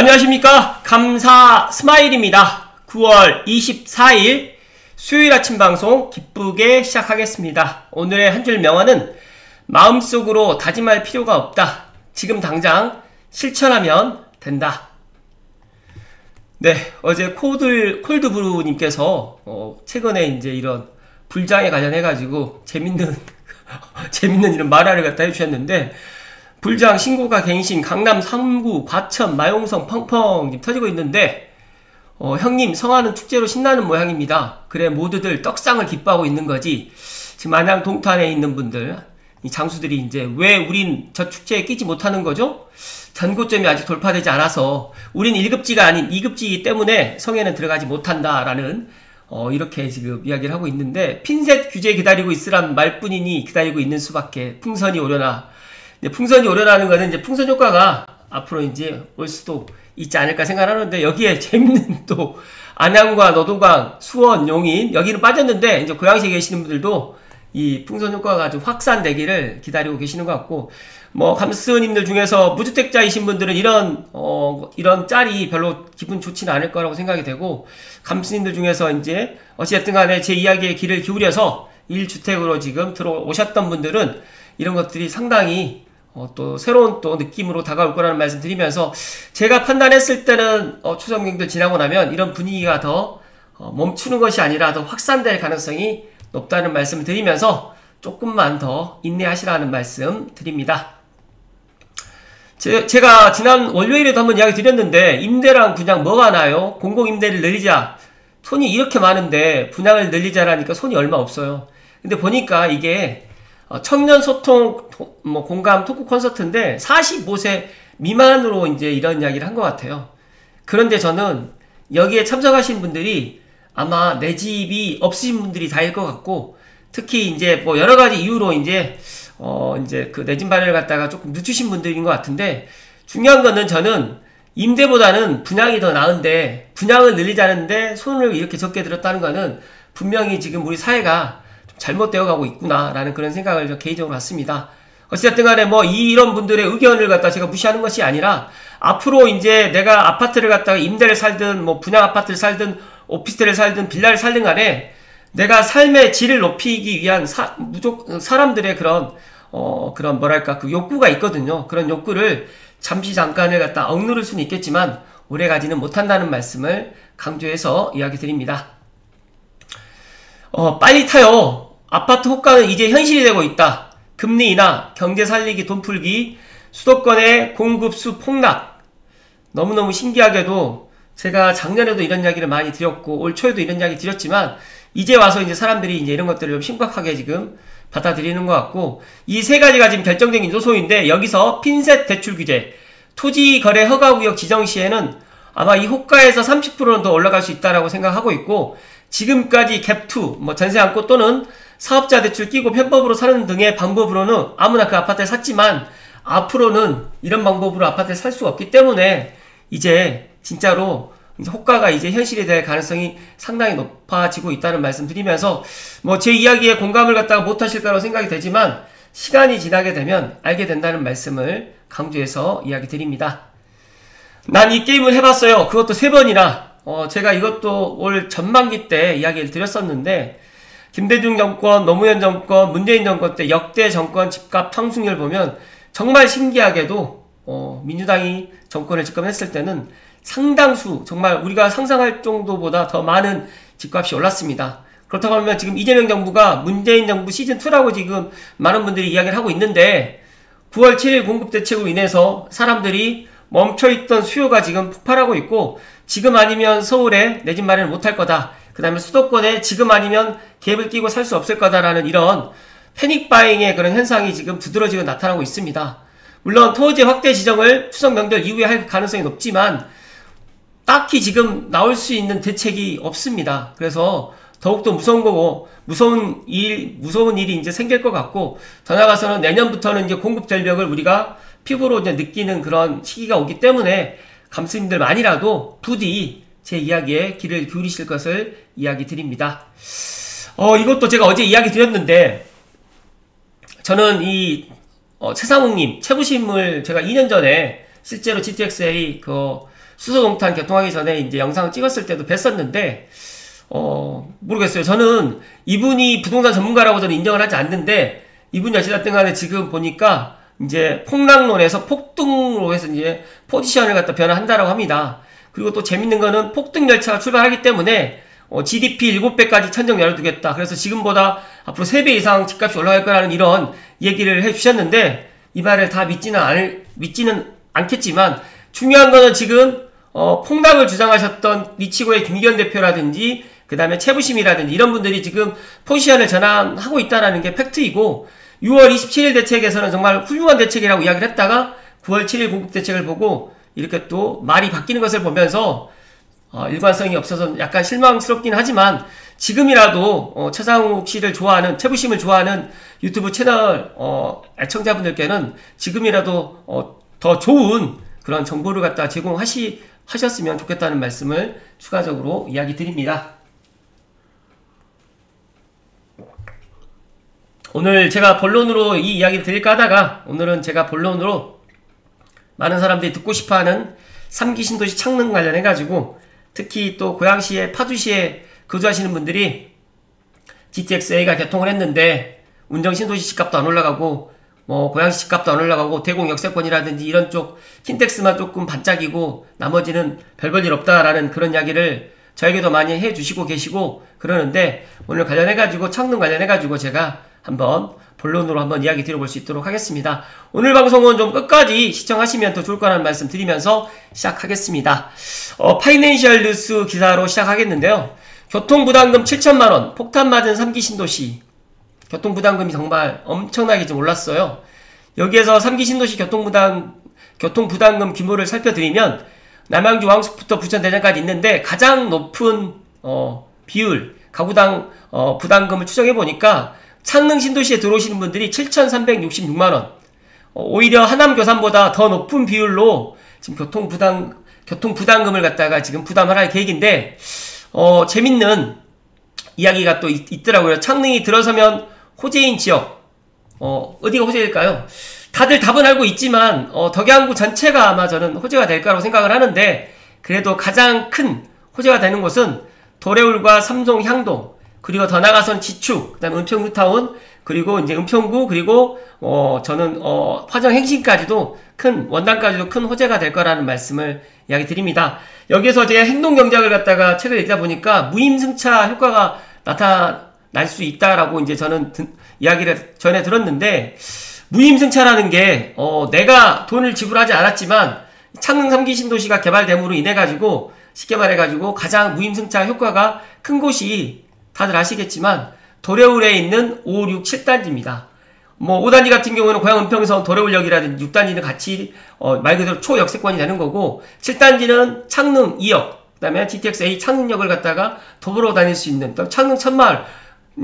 안녕하십니까. 감사 스마일입니다. 9월 24일 수요일 아침 방송 기쁘게 시작하겠습니다. 오늘의 한 줄 명언은 마음속으로 다짐할 필요가 없다. 지금 당장 실천하면 된다. 네, 어제 콜드브루님께서 최근에 이제 이런 불장에 관련해가지고 재밌는 이런 말화를 갖다 해주셨는데, 불장, 신고가, 갱신, 강남 3구, 과천, 마용성 펑펑 지금 터지고 있는데, 형님 성화는 축제로 신나는 모양입니다. 그래 모두들 떡상을 기뻐하고 있는 거지. 지금 안양 동탄에 있는 분들, 이 장수들이 이제 왜 우린 저 축제에 끼지 못하는 거죠? 전고점이 아직 돌파되지 않아서 우린 1급지가 아닌 2급지이기 때문에 성에는 들어가지 못한다라는 이렇게 지금 이야기를 하고 있는데, 핀셋 규제 기다리고 있으란 말뿐이니 기다리고 있는 수밖에. 풍선이 오려나. 풍선이 오려나는 거는 이제 풍선 효과가 앞으로 이제 올 수도 있지 않을까 생각하는데, 여기에 재밌는 또 안양과 노도강, 수원, 용인 여기는 빠졌는데 이제 고양시에 계시는 분들도 이 풍선 효과가 좀 확산되기를 기다리고 계시는 것 같고, 뭐 감스님들 중에서 무주택자이신 분들은 이런 짤이 별로 기분 좋지는 않을 거라고 생각이 되고, 감스님들 중에서 이제 어찌됐든 간에 제 이야기에 귀를 기울여서 1주택으로 지금 들어오셨던 분들은 이런 것들이 상당히 또 새로운 또 느낌으로 다가올 거라는 말씀 드리면서, 제가 판단했을 때는 추석 명절 지나고 나면 이런 분위기가 더 멈추는 것이 아니라 더 확산될 가능성이 높다는 말씀을 드리면서 조금만 더 인내하시라는 말씀 드립니다. 제가 지난 월요일에도 한번 이야기 드렸는데, 임대랑 분양 뭐가 나요? 공공임대를 늘리자. 손이 이렇게 많은데 분양을 늘리자라니까 손이 얼마 없어요. 근데 보니까 이게 청년 소통 공감 토크 콘서트인데 45세 미만으로 이제 이런 이야기를 한 것 같아요. 그런데 저는 여기에 참석하신 분들이 아마 내 집이 없으신 분들이 다일 것 같고, 특히 이제 뭐 여러 가지 이유로 이제 그 내 집 마련을 갖다가 조금 늦추신 분들인 것 같은데, 중요한 거는 저는 임대보다는 분양이 더 나은데, 분양을 늘리자는데 손을 이렇게 적게 들었다는 거는 분명히 지금 우리 사회가 좀 잘못되어 가고 있구나라는 그런 생각을 저 개인적으로 갖습니다. 어쨌든 간에 뭐 이런 분들의 의견을 갖다 제가 무시하는 것이 아니라, 앞으로 이제 내가 아파트를 갖다가 임대를 살든 뭐 분양 아파트를 살든 오피스텔을 살든 빌라를 살든 간에 내가 삶의 질을 높이기 위한 사람들의 그런 뭐랄까 그 욕구가 있거든요. 그런 욕구를 잠시 잠깐을 갖다 억누를 수는 있겠지만 오래 가지는 못한다는 말씀을 강조해서 이야기 드립니다. 빨리 타요. 아파트 호가는 이제 현실이 되고 있다. 금리 인하, 경제 살리기, 돈 풀기, 수도권의 공급수 폭락. 너무너무 신기하게도 제가 작년에도 이런 이야기를 많이 드렸고 올 초에도 이런 이야기 드렸지만, 이제 와서 이제 사람들이 이제 이런 것들을 좀 심각하게 지금 받아들이는 것 같고, 이 세 가지가 지금 결정적인 요소인데, 여기서 핀셋 대출 규제, 토지 거래 허가 구역 지정 시에는 아마 이 호가에서 30%는 더 올라갈 수 있다라고 생각하고 있고, 지금까지 갭2, 뭐 전세 안고 또는 사업자 대출 끼고 편법으로 사는 등의 방법으로는 아무나 그 아파트를 샀지만, 앞으로는 이런 방법으로 아파트를 살 수가 없기 때문에 이제 진짜로 호가가 이제 현실이 될 가능성이 상당히 높아지고 있다는 말씀 드리면서, 뭐 제 이야기에 공감을 갖다가 못하실까라고 생각이 되지만 시간이 지나게 되면 알게 된다는 말씀을 강조해서 이야기 드립니다. 난 이 게임을 해봤어요. 그것도 3번이나. 제가 이것도 올 전반기 때 이야기를 드렸었는데, 김대중 정권, 노무현 정권, 문재인 정권 때 역대 정권 집값 상승률 보면 정말 신기하게도 민주당이 정권을 집권했을 때는 상당수, 정말 우리가 상상할 정도보다 더 많은 집값이 올랐습니다. 그렇다고 하면 지금 이재명 정부가 문재인 정부 시즌2라고 지금 많은 분들이 이야기를 하고 있는데, 9월 7일 공급대책으로 인해서 사람들이 멈춰있던 수요가 지금 폭발하고 있고, 지금 아니면 서울에 내 집 마련을 못할 거다. 그 다음에 수도권에 지금 아니면 갭을 끼고 살 수 없을 거다라는 이런 패닉바잉의 그런 현상이 지금 두드러지고 나타나고 있습니다. 물론 토지 확대 지정을 추석 명절 이후에 할 가능성이 높지만 딱히 지금 나올 수 있는 대책이 없습니다. 그래서 더욱더 무서운 거고, 무서운 일이 이제 생길 것 같고, 더 나아가서는 내년부터는 이제 공급 절벽을 우리가 피부로 이제 느끼는 그런 시기가 오기 때문에 감스님들만이라도 부디 제 이야기에 귀를 기울이실 것을 이야기 드립니다. 이것도 제가 어제 이야기 드렸는데, 저는 이 최상욱님, 최부심을 제가 2년 전에 실제로 GTXA 수소동탄 개통하기 전에 이제 영상을 찍었을 때도 뵀었는데, 모르겠어요. 저는 이분이 부동산 전문가라고 저는 인정을 하지 않는데, 이분이 어찌됐든 간에 지금 보니까 이제 폭락론에서 폭등으로 해서 이제 포지션을 갖다 변화한다라고 합니다. 그리고 또 재밌는 거는 폭등 열차가 출발하기 때문에 GDP 7배까지 천정 열어두겠다. 그래서 지금보다 앞으로 3배 이상 집값이 올라갈 거라는 이런 얘기를 해주셨는데, 이 말을 다 믿지는 않겠지만, 중요한 거는 지금 폭락을 주장하셨던 리치고의 김기현 대표라든지 그 다음에 최부심이라든지 이런 분들이 지금 포지션을 전환하고 있다는 게 팩트이고, 6월 27일 대책에서는 정말 훌륭한 대책이라고 이야기를 했다가 9월 7일 공급 대책을 보고 이렇게 또 말이 바뀌는 것을 보면서 일관성이 없어서 약간 실망스럽긴 하지만, 지금이라도 최상욱 씨를 좋아하는, 최부심을 좋아하는 유튜브 채널 애청자분들께는 지금이라도 더 좋은 그런 정보를 갖다 제공하셨으면 좋겠다는 말씀을 추가적으로 이야기 드립니다. 오늘 제가 본론으로 이 이야기를 드릴까 하다가, 오늘은 제가 본론으로 많은 사람들이 듣고 싶어하는 3기 신도시 창릉 관련해가지고, 특히 또 고양시에, 파주시에 거주하시는 분들이 GTX-A가 개통을 했는데 운정 신도시 집값도 안 올라가고 고양시 집값도 안 올라가고 대공 역세권이라든지 이런 쪽 킨텍스만 조금 반짝이고 나머지는 별 볼 일 없다라는 그런 이야기를 저에게도 많이 해주시고 계시고 그러는데, 오늘 관련해가지고 창릉 관련해가지고 제가 한번 본론으로 한번 이야기 드려볼 수 있도록 하겠습니다. 오늘 방송은 좀 끝까지 시청하시면 더 좋을 거라는 말씀 드리면서 시작하겠습니다. 파이낸셜 뉴스 기사로 시작하겠는데요. 교통부담금 7천만원 폭탄 맞은 3기 신도시. 교통부담금이 정말 엄청나게 좀 올랐어요. 여기에서 3기 신도시 교통부담금 규모를 살펴드리면, 남양주 왕숙부터 부천 대전까지 있는데 가장 높은 비율, 가구당 부담금을 추정해보니까 창릉 신도시에 들어오시는 분들이 7,366만원, 오히려 하남 교산보다 더 높은 비율로 지금 교통부담금을 갖다가 지금 부담을 할 계획인데, 재밌는 이야기가 또 있더라고요. 창릉이 들어서면 호재인 지역, 어디가 호재일까요? 다들 답은 알고 있지만 덕양구 전체가 아마 저는 호재가 될 거라고 생각을 하는데, 그래도 가장 큰 호재가 되는 곳은 도래울과 삼성 향동, 그리고 더 나가선 지축, 그 다음에 은평 뉴타운, 그리고 이제 은평구, 그리고 저는 화정 행신까지도 큰, 원당까지도 큰 호재가 될 거라는 말씀을 이야기 드립니다. 여기에서 제가 행동 경작을 갖다가 책을 읽다 보니까 무임승차 효과가 나타날 수 있다라고 이제 저는 이야기를 전에 들었는데, 무임승차라는 게 내가 돈을 지불하지 않았지만 창릉 3기 신도시가 개발됨으로 인해 가지고, 쉽게 말해 가지고 가장 무임승차 효과가 큰 곳이 다들 아시겠지만 도래울에 있는 5, 6, 7단지입니다. 5단지 같은 경우는 고양 은평선 도래울역이라든지 6단지는 같이 말 그대로 초역세권이 되는 거고, 7단지는 창릉 2역, 그 다음에 GTX-A 창릉역을 갖다가 더불어 다닐 수 있는 창릉 천마을.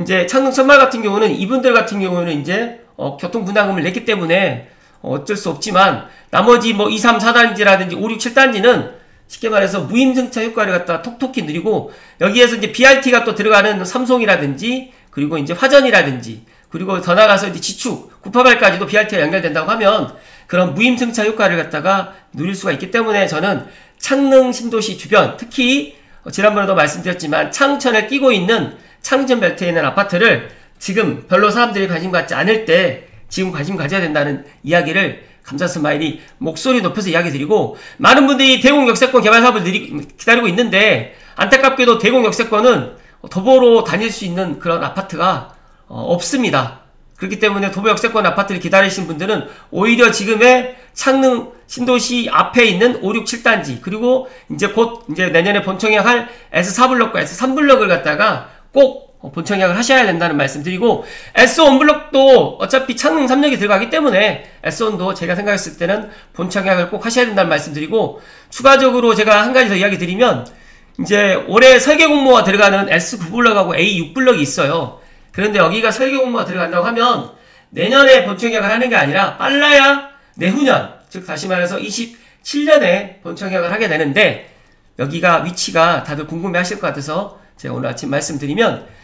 이제 창릉 천마을 같은 경우는 이분들 같은 경우는 이제 교통분담금을 냈기 때문에 어쩔 수 없지만, 나머지 2, 3, 4단지라든지 5, 6, 7단지는 쉽게 말해서 무임승차 효과를 갖다 톡톡히 누리고, 여기에서 이제 BRT가 또 들어가는 삼송이라든지, 그리고 이제 화전이라든지, 그리고 더 나가서 이제 지축, 구파발까지도 BRT가 연결된다고 하면 그런 무임승차 효과를 갖다가 누릴 수가 있기 때문에, 저는 창릉 신도시 주변, 특히 지난번에도 말씀드렸지만 창천을 끼고 있는 창천 벨트에 있는 아파트를 지금 별로 사람들이 관심 갖지 않을 때 지금 관심 가져야 된다는 이야기를 감자 스마일이 목소리 높여서 이야기 드리고, 많은 분들이 대공 역세권 개발 사업을 기다리고 있는데, 안타깝게도 대공 역세권은 도보로 다닐 수 있는 그런 아파트가 없습니다. 그렇기 때문에 도보 역세권 아파트를 기다리시는 분들은 오히려 지금의 창릉 신도시 앞에 있는 5, 6, 7단지, 그리고 이제 곧 이제 내년에 본청약할 S4블럭과 S3블럭을 갖다가 꼭 본청약을 하셔야 된다는 말씀 드리고, S1블럭도 어차피 창릉 3역이 들어가기 때문에 S1도 제가 생각했을 때는 본청약을 꼭 하셔야 된다는 말씀 드리고, 추가적으로 제가 한 가지 더 이야기 드리면, 이제 올해 설계 공모가 들어가는 S9블럭하고 A6블럭이 있어요. 그런데 여기가 설계 공모가 들어간다고 하면 내년에 본청약을 하는 게 아니라 빨라야 내후년, 즉 다시 말해서 27년에 본청약을 하게 되는데, 여기가 위치가 다들 궁금해 하실 것 같아서 제가 오늘 아침 말씀드리면,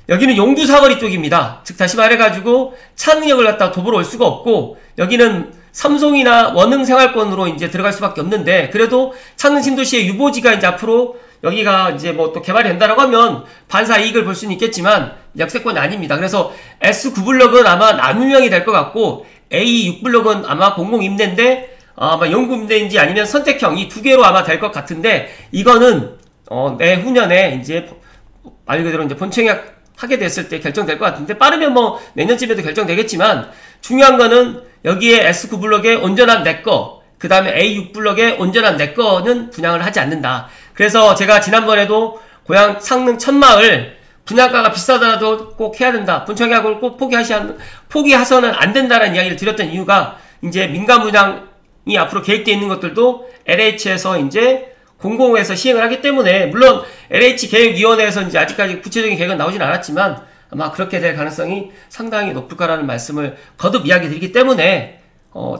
여기는 용두 사거리 쪽입니다. 즉 다시 말해가지고 창릉역을 갖다 도보로 올 수가 없고, 여기는 삼성이나 원흥생활권으로 이제 들어갈 수밖에 없는데, 그래도 창릉 신도시의 유보지가 이제 앞으로 여기가 이제 뭐 또 개발이 된다라고 하면 반사 이익을 볼 수는 있겠지만 역세권이 아닙니다. 그래서 S9블럭은 아마 나눔형이 될 것 같고, A6블럭은 아마 공공임대인데 아마 연구임대인지 아니면 선택형 이 두 개로 아마 될 것 같은데, 이거는 내후년에 이제 말 그대로 이제 본청약 하게 됐을 때 결정될 것 같은데, 빠르면 뭐 내년쯤에도 결정되겠지만, 중요한 거는 여기에 S9블럭에 온전한 내거, 그 다음에 A6블럭에 온전한 내거는 분양을 하지 않는다. 그래서 제가 지난번에도 고향 창릉 천마을 분양가가 비싸더라도 꼭 해야 된다, 본청약을 꼭 포기하서는 안 된다는 이야기를 드렸던 이유가, 이제 민간 분양이 앞으로 계획되어 있는 것들도 LH에서 이제 공공에서 시행을 하기 때문에, 물론 LH계획위원회에서 이제 아직까지 구체적인 계획은 나오진 않았지만 아마 그렇게 될 가능성이 상당히 높을 거라는 말씀을 거듭 이야기 드리기 때문에,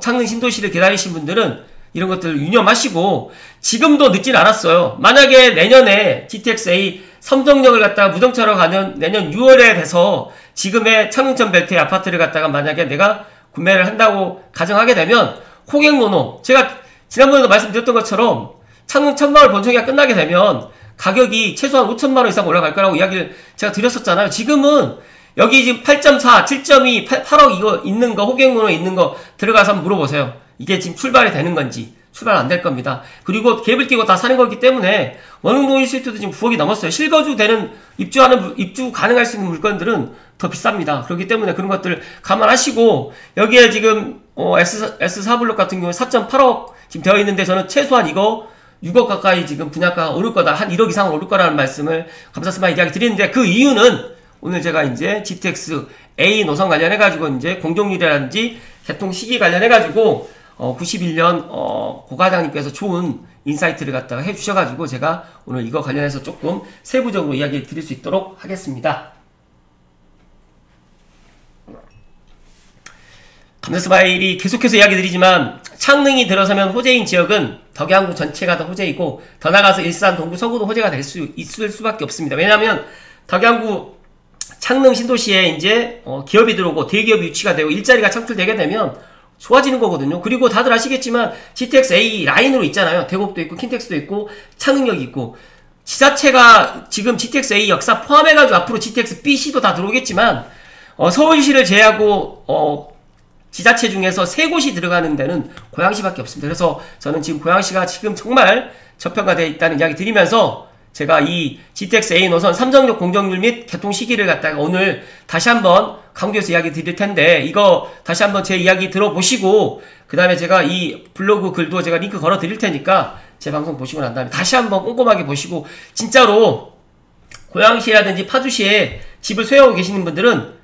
창릉 신도시를 기다리신 분들은 이런 것들 유념하시고, 지금도 늦진 않았어요. 만약에 내년에 GTX-A 삼성역을 갖다가 무정차로 가는 내년 6월에 돼서 지금의 창릉천 벨트의 아파트를 갖다가 만약에 내가 구매를 한다고 가정하게 되면, 호갱노노, 제가 지난번에도 말씀드렸던 것처럼 창릉 천마을 본청약 끝나게 되면 가격이 최소한 5천만원 이상 올라갈 거라고 이야기를 제가 드렸었잖아요. 지금은 여기 지금 8.4, 7.2, 8억 이거 있는 거, 호갱노노 있는 거 들어가서 한번 물어보세요. 이게 지금 출발이 되는 건지. 출발 안 될 겁니다. 그리고 갭을 끼고 다 사는 거기 때문에 원흥동 1스위트도 지금 9억이 넘었어요. 실거주 되는, 입주 가능할 수 있는 물건들은 더 비쌉니다. 그렇기 때문에 그런 것들 감안하시고, 여기에 지금 S4블록 같은 경우에 4.8억 지금 되어 있는데, 저는 최소한 이거 6억 가까이 지금 분양가가 오를 거다, 한 1억 이상 오를 거라는 말씀을 감사스마 이야기 드리는데, 그 이유는 오늘 제가 이제 GTX A 노선 관련해가지고 이제 공정률이라든지 개통 시기 관련해가지고 91년 고과장님께서 좋은 인사이트를 갖다가 해주셔가지고 제가 오늘 이거 관련해서 조금 세부적으로 이야기 드릴 수 있도록 하겠습니다. 감사스마일이 계속해서 이야기 드리지만, 창릉이 들어서면 호재인 지역은 덕양구 전체가 다 호재이고, 더 나가서 일산, 동구, 서구도 호재가 있을 수밖에 없습니다. 왜냐하면 덕양구 창릉 신도시에 이제 기업이 들어오고 대기업이 유치가 되고 일자리가 창출되게 되면 좋아지는 거거든요. 그리고 다들 아시겠지만 GTX-A 라인으로 있잖아요. 대곡도 있고 킨텍스도 있고 창릉역이 있고, 지자체가 지금 GTX-A 역사 포함해가지고 앞으로 GTX-BC도 다 들어오겠지만, 서울시를 제외하고 지자체 중에서 3곳이 들어가는 데는 고양시밖에 없습니다. 그래서 저는 지금 고양시가 지금 정말 저평가되어 있다는 이야기 드리면서, 제가 이 GTX-A 노선 삼성역 공정률 및 개통 시기를 갖다가 오늘 다시 한번 강조해서 이야기 드릴 텐데, 이거 다시 한번 제 이야기 들어보시고, 그 다음에 제가 이 블로그 글도 제가 링크 걸어 드릴 테니까 제 방송 보시고 난 다음에 다시 한번 꼼꼼하게 보시고, 진짜로 고양시라든지 파주시에 집을 소유하고 계시는 분들은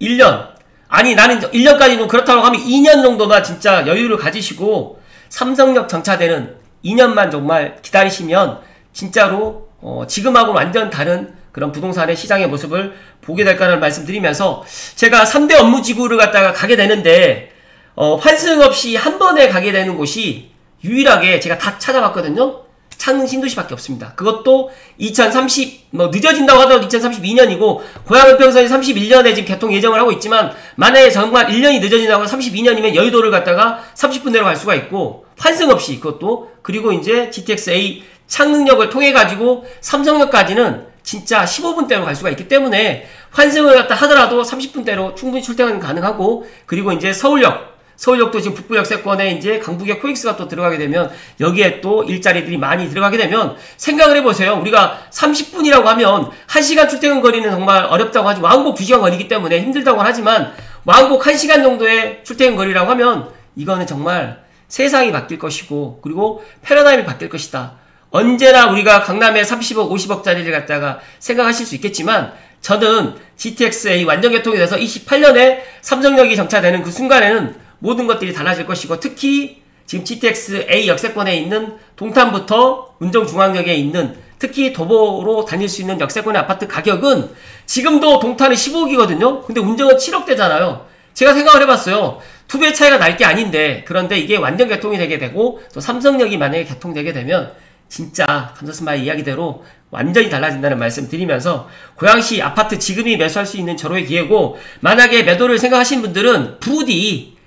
1년, 아니 나는 1년까지는 그렇다고 하면 2년 정도만 진짜 여유를 가지시고 삼성역 정차되는 2년만 정말 기다리시면 진짜로 지금하고는 완전 다른 그런 부동산의 시장의 모습을 보게 될까라는 말씀드리면서, 제가 3대 업무지구를 갖다가 가게 되는데 환승 없이 한 번에 가게 되는 곳이 유일하게 제가 다 찾아봤거든요. 창릉 신도시밖에 없습니다. 그것도 2030, 늦어진다고 하더라도 2032년이고, 고양은평선이 31년에 지금 개통 예정을 하고 있지만, 만약에 정말 1년이 늦어진다고 32년이면 여의도를 갔다가 30분 내로 갈 수가 있고, 환승 없이 그것도, 그리고 이제 GTX-A 창릉역을 통해가지고 삼성역까지는 진짜 15분대로 갈 수가 있기 때문에, 환승을 갖다 하더라도 30분대로 충분히 출퇴근 가능하고, 그리고 이제 서울역도 지금 북부 역세권에 이제 강북의 코엑스가 또 들어가게 되면, 여기에 또 일자리들이 많이 들어가게 되면, 생각을 해보세요. 우리가 30분이라고 하면 1시간 출퇴근 거리는 정말 어렵다고 하지, 왕복 2시간 거리기 때문에 힘들다고 하지만, 왕복 1시간 정도의 출퇴근 거리라고 하면 이거는 정말 세상이 바뀔 것이고, 그리고 패러다임이 바뀔 것이다. 언제나 우리가 강남에 30억, 50억짜리를 갖다가 생각하실 수 있겠지만, 저는 GTX-A 완전 개통이 돼서 28년에 삼성역이 정차되는 그 순간에는 모든 것들이 달라질 것이고, 특히 지금 GTX-A 역세권에 있는 동탄부터 운정중앙역에 있는, 특히 도보로 다닐 수 있는 역세권의 아파트 가격은 지금도 동탄은 15억이거든요. 근데 운정은 7억대잖아요. 제가 생각을 해봤어요. 2배 차이가 날 게 아닌데, 그런데 이게 완전 개통이 되게 되고, 또 삼성역이 만약에 개통되게 되면 진짜 감사스마의 이야기대로 완전히 달라진다는 말씀 드리면서, 고양시 아파트 지금이 매수할 수 있는 절호의 기회고, 만약에 매도를 생각하신 분들은 부디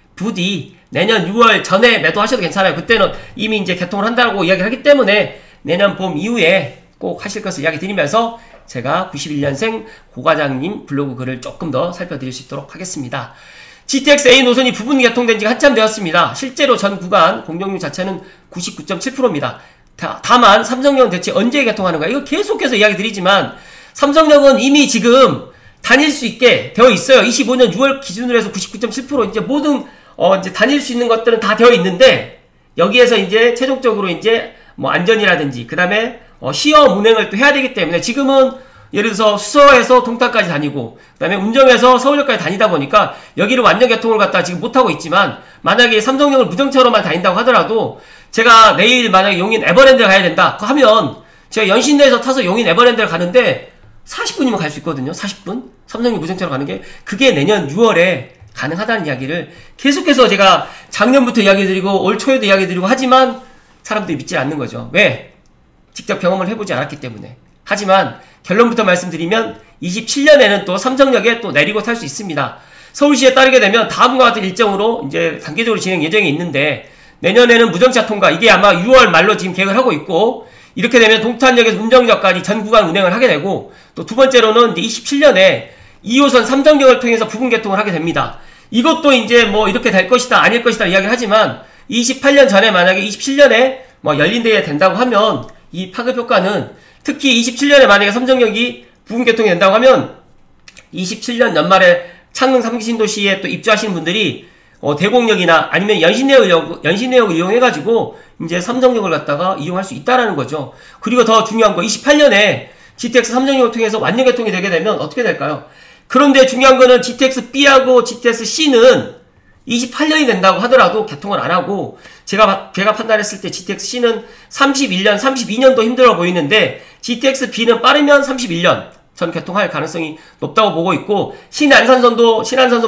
내년 6월 전에 매도하셔도 괜찮아요. 그때는 이미 이제 개통을 한다고 이야기를 하기 때문에 내년 봄 이후에 꼭 하실 것을 이야기 드리면서 제가 91년생 고과장님 블로그 글을 조금 더 살펴드릴 수 있도록 하겠습니다. GTX-A 노선이 부분 개통된 지가 한참 되었습니다. 실제로 전 구간 공정률 자체는 99.7%입니다. 다만 삼성역은 대체 언제 개통하는가? 이거 계속해서 이야기 드리지만 삼성역은 이미 지금 다닐 수 있게 되어 있어요. 25년 6월 기준으로 해서 99.7% 이제 모든 이제 다닐 수 있는 것들은 다 되어 있는데 여기에서 이제 최종적으로 이제 뭐 안전이라든지 그 다음에 시험 운행을 또 해야 되기 때문에 지금은 예를 들어서 수서에서 동탄까지 다니고 그 다음에 운정에서 서울역까지 다니다 보니까 여기를 완전 개통을 갖다 지금 못하고 있지만 만약에 삼성역을 무정차로만 다닌다고 하더라도 제가 내일 만약에 용인 에버랜드를 가야 된다 하면 제가 연신내에서 타서 용인 에버랜드를 가는데 40분이면 갈 수 있거든요. 40분? 삼성역 무정차로 가는 게 그게 내년 6월에 가능하다는 이야기를 계속해서 제가 작년부터 이야기 드리고 올 초에도 이야기 드리고 하지만 사람들이 믿지 않는 거죠. 왜? 직접 경험을 해보지 않았기 때문에. 하지만 결론부터 말씀드리면 27년에는 또 삼성역에 또 내리고 탈 수 있습니다. 서울시에 따르게 되면 다음과 같은 일정으로 이제 단계적으로 진행 예정이 있는데 내년에는 무정차 통과 이게 아마 6월 말로 지금 계획을 하고 있고 이렇게 되면 동탄역에서 운정역까지 전 구간 운행을 하게 되고 또 두 번째로는 이제 27년에 2호선 삼성역을 통해서 부분 개통을 하게 됩니다. 이것도 이제 뭐 이렇게 될 것이다 아닐 것이다 이야기를 하지만 28년 전에 만약에 27년에 뭐 열린대에 된다고 하면 이 파급 효과는 특히 27년에 만약에 삼성역이 부분 개통이 된다고 하면 27년 연말에 창릉 3기 신도시에 또 입주하시는 분들이 대곡역이나 아니면 연신내역을 이용해가지고 이제 삼성역을 갖다가 이용할 수 있다라는 거죠. 그리고 더 중요한 거 28년에 GTX 삼성역을 통해서 완전 개통이 되게 되면 어떻게 될까요? 그런데 중요한 거는 GTX-B하고 GTX-C는 28년이 된다고 하더라도 개통을 안 하고 제가 판단했을 때 GTX-C는 31년, 32년도 힘들어 보이는데 GTX-B는 빠르면 31년 전 개통할 가능성이 높다고 보고 있고 신안산선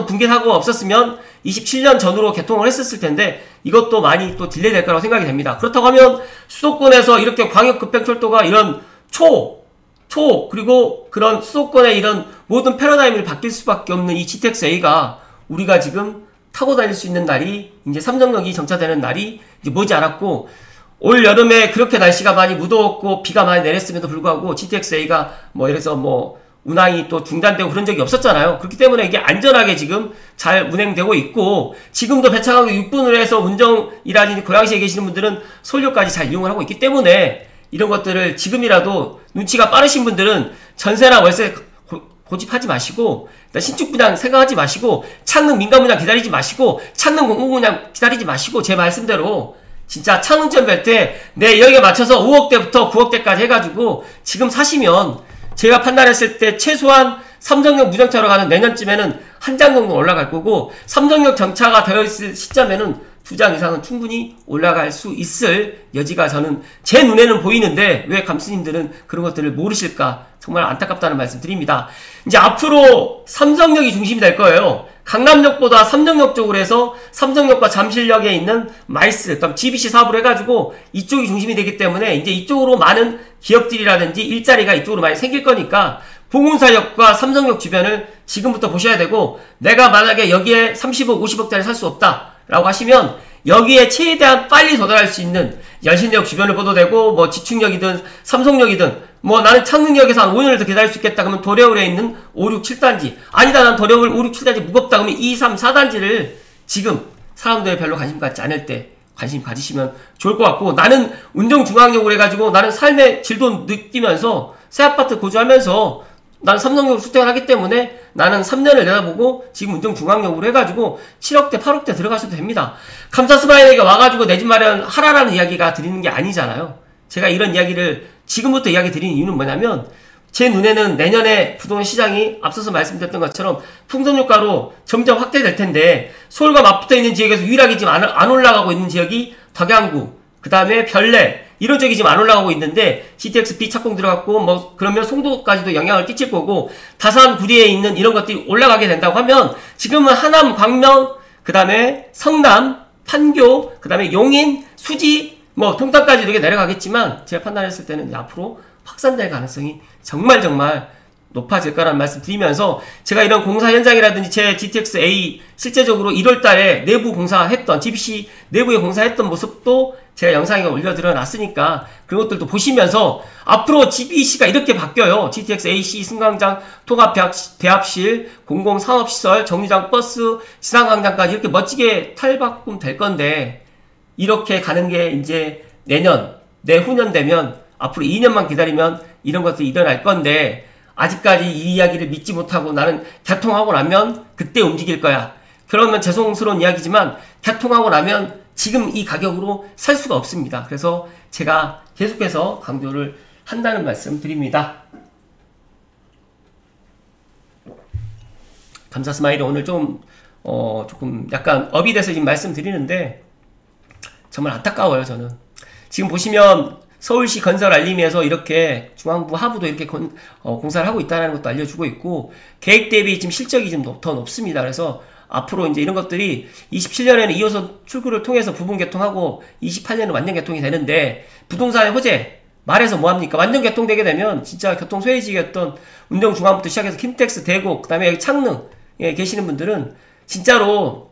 붕괴 사고가 없었으면 27년 전으로 개통을 했었을 텐데 이것도 많이 또 딜레이 될 거라고 생각이 됩니다. 그렇다고 하면 수도권에서 이렇게 광역급행철도가 이런 그리고 그런 수도권의 이런 모든 패러다임을 바뀔 수밖에 없는 이 GTX-A가 우리가 지금 타고 다닐 수 있는 날이 이제 삼성역이 정차되는 날이 이제 머지않았고 올 여름에 그렇게 날씨가 많이 무더웠고 비가 많이 내렸음에도 불구하고 GTX-A가 뭐 이래서 뭐 운항이 또 중단되고 그런 적이 없었잖아요. 그렇기 때문에 이게 안전하게 지금 잘 운행되고 있고 지금도 배차간격 6분으로 해서 운정이라든지 고양시에 계시는 분들은 서울역까지 잘 이용을 하고 있기 때문에 이런 것들을 지금이라도 눈치가 빠르신 분들은 전세나 월세 고집하지 마시고 신축 분양 생각하지 마시고 창릉 민간 분양 기다리지 마시고 창릉 공공 분양 기다리지 마시고 제 말씀대로 진짜 창릉점 뵐 때 내 여기에 맞춰서 5억대부터 9억대까지 해가지고 지금 사시면 제가 판단했을 때 최소한 삼성역 무정차로 가는 내년쯤에는 한 장 정도 올라갈 거고 삼성역 정차가 되어 있을 시점에는 2장 이상은 충분히 올라갈 수 있을 여지가 저는 제 눈에는 보이는데 왜 감스님들은 그런 것들을 모르실까 정말 안타깝다는 말씀 드립니다. 이제 앞으로 삼성역이 중심이 될 거예요. 강남역보다 삼성역 쪽으로 해서 삼성역과 잠실역에 있는 마이스, 그러니까 GBC 사업을 해가지고 이쪽이 중심이 되기 때문에 이제 이쪽으로 많은 기업들이라든지 일자리가 이쪽으로 많이 생길 거니까 봉은사역과 삼성역 주변을 지금부터 보셔야 되고 내가 만약에 여기에 30억, 50억짜리 살 수 없다 라고 하시면 여기에 최대한 빨리 도달할 수 있는 연신내역 주변을 보도 되고 뭐 지축역이든 삼성역이든 뭐 나는 창릉역에서 한 5년을 더 기다릴 수 있겠다 그러면 도래울에 있는 5, 6, 7단지 아니다 난 도래울 5, 6, 7단지 무겁다 그러면 2, 3, 4단지를 지금 사람들이 별로 관심 갖지 않을 때 관심 가지시면 좋을 것 같고 나는 운정중앙역으로 해가지고 나는 삶의 질도 느끼면서 새 아파트 거주하면서 나는 삼성역으로 출퇴근을 하기 때문에 나는 3년을 내다보고 지금 운정중앙역으로 해가지고 7억대 8억대 들어가셔도 됩니다. 감사스마일에게 와가지고 내 집 마련 하라라는 이야기가 드리는 게 아니잖아요. 제가 이런 이야기를 지금부터 이야기 드리는 이유는 뭐냐면 제 눈에는 내년에 부동산 시장이 앞서서 말씀드렸던 것처럼 풍선효과로 점점 확대될 텐데 서울과 맞붙어 있는 지역에서 유일하게 지금 안 올라가고 있는 지역이 덕양구 그 다음에 별내 이런 쪽이 지금 안 올라가고 있는데 GTX-B 착공 들어갔고 뭐 그러면 송도까지도 영향을 끼칠 거고 다산 구리에 있는 이런 것들이 올라가게 된다고 하면 지금은 하남, 광명 그 다음에 성남, 판교 그 다음에 용인, 수지 뭐 통탄까지 이렇게 내려가겠지만 제가 판단했을 때는 앞으로 확산될 가능성이 정말 높아질 거라는 말씀 드리면서 제가 이런 공사 현장이라든지 제 GTX-A 실제적으로 1월달에 내부 공사했던 GBC 내부에 공사했던 모습도 제가 영상에 올려드려 놨으니까 그런 것들도 보시면서 앞으로 GBC가 이렇게 바뀌어요. GTX-AC 승강장, 통합대합실, 공공산업시설, 정류장, 버스, 지상광장까지 이렇게 멋지게 탈바꿈 될 건데 이렇게 가는 게 이제 내년, 내후년 되면 앞으로 2년만 기다리면 이런 것들이 일어날 건데 아직까지 이 이야기를 믿지 못하고 나는 개통하고 나면 그때 움직일 거야. 그러면 죄송스러운 이야기지만 개통하고 나면 지금 이 가격으로 살 수가 없습니다. 그래서 제가 계속해서 강조를 한다는 말씀 드립니다. 감사 스마일이 오늘 조금 약간 업이 돼서 지금 말씀드리는데 정말 안타까워요. 저는 지금 보시면 서울시 건설 알림에서 이렇게 중앙부 하부도 이렇게 공사를 하고 있다는 것도 알려주고 있고 계획 대비 지금 실적이 좀 더 높습니다. 그래서 앞으로 이제 이런 것들이 27년에는 2호선 출구를 통해서 부분 개통하고 28년은 완전 개통이 되는데 부동산의 호재 말해서 뭐합니까? 완전 개통되게 되면 진짜 교통 소외지역이었던 운정중앙부터 시작해서 킨텍스, 대곡, 그 다음에 여기 창릉에 계시는 분들은 진짜로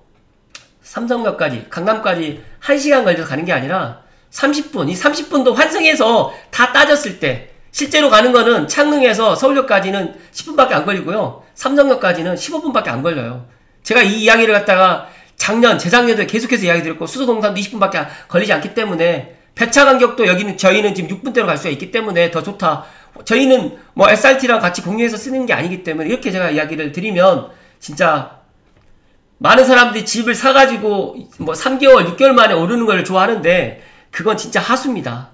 삼성역까지 강남까지 1시간 걸려서 가는 게 아니라 30분, 이 30분도 환승해서 다 따졌을 때 실제로 가는 거는 창릉에서 서울역까지는 10분밖에 안 걸리고요. 삼성역까지는 15분밖에 안 걸려요. 제가 이 이야기를 갖다가 재작년도 계속해서 이야기 드렸고 수소동산도 20분밖에 걸리지 않기 때문에 배차 간격도 저희는 지금 6분대로 갈 수가 있기 때문에 더 좋다. 저희는 뭐 SRT랑 같이 공유해서 쓰는 게 아니기 때문에 이렇게 제가 이야기를 드리면 진짜 많은 사람들이 집을 사가지고 뭐 3개월, 6개월 만에 오르는 걸 좋아하는데 그건 진짜 하수입니다.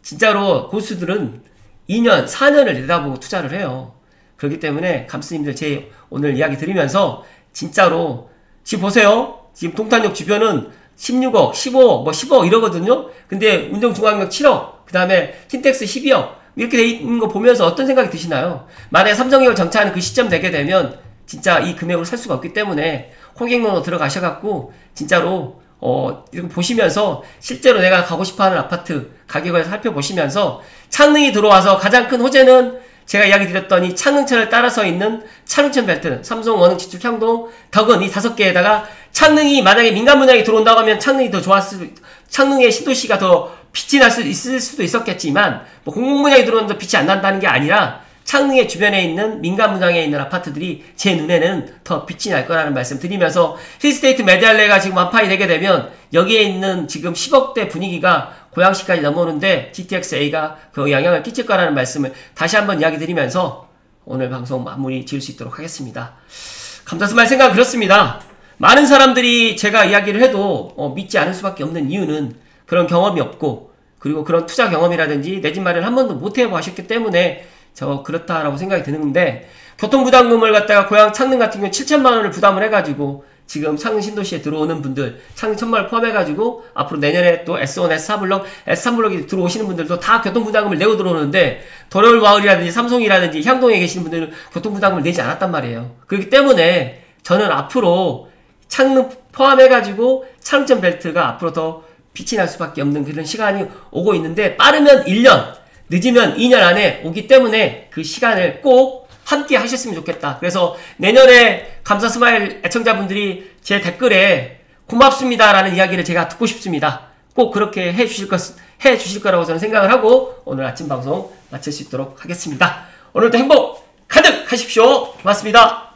진짜로 고수들은 2년, 4년을 내다보고 투자를 해요. 그렇기 때문에 감스님들 제 오늘 이야기 들으면서 진짜로 지금 보세요. 지금 동탄역 주변은 16억, 15억, 뭐 10억 이러거든요. 근데 운정중앙역 7억, 그 다음에 킨텍스 12억 이렇게 돼 있는 거 보면서 어떤 생각이 드시나요? 만약에 삼성역을 정차하는 그 시점 되게 되면 진짜 이 금액으로 살 수가 없기 때문에 호객론으로 들어가셔갖고 진짜로 이거 보시면서 실제로 내가 가고 싶어하는 아파트 가격을 살펴보시면서 창릉이 들어와서 가장 큰 호재는 제가 이야기 드렸더니 창릉천을 따라서 있는 창릉천 벨트, 삼성, 원흥, 지축, 향동, 덕은 이 5개에다가 창릉이 만약에 민간 분양이 들어온다고 하면 창릉이 더 창릉의 신도시가 더 빛이 날 수 있을 수도 있었겠지만 뭐 공공 분양이 들어오면서 빛이 안 난다는 게 아니라 창릉의 주변에 있는 민간 분양에 있는 아파트들이 제 눈에는 더 빛이 날 거라는 말씀 드리면서 힐스테이트 메디알레가 지금 완파이 되게 되면 여기에 있는 지금 10억대 분위기가 고양시까지 넘어오는데 GTX-A가 그 영향을 끼칠 거라는 말씀을 다시 한번 이야기 드리면서 오늘 방송 마무리 지을 수 있도록 하겠습니다. 감사스마일 생각은 그렇습니다. 많은 사람들이 제가 이야기를 해도 믿지 않을 수밖에 없는 이유는 그런 경험이 없고 그리고 그런 투자 경험이라든지 내 집 마련 한 번도 못 해보셨기 때문에 그렇다라고 생각이 드는데 교통부담금을 갖다가 고양 창릉 같은 경우 7천만원을 부담을 해가지고 지금 창릉 신도시에 들어오는 분들 창릉 1,000만원 포함해가지고 앞으로 내년에 또 S1, S4블럭, S3블럭이 들어오시는 분들도 다 교통부담금을 내고 들어오는데 도려울 마을이라든지 삼성이라든지 향동에 계시는 분들은 교통부담금을 내지 않았단 말이에요. 그렇기 때문에 저는 앞으로 창릉 포함해가지고 창릉천 벨트가 앞으로 더 빛이 날 수밖에 없는 그런 시간이 오고 있는데 빠르면 1년 늦으면 2년 안에 오기 때문에 그 시간을 꼭 함께 하셨으면 좋겠다. 그래서 내년에 감사스마일 애청자분들이 제 댓글에 고맙습니다 라는 이야기를 제가 듣고 싶습니다. 꼭 그렇게 해주실 거라고 저는 생각을 하고 오늘 아침 방송 마칠 수 있도록 하겠습니다. 오늘도 행복 가득 하십시오. 고맙습니다.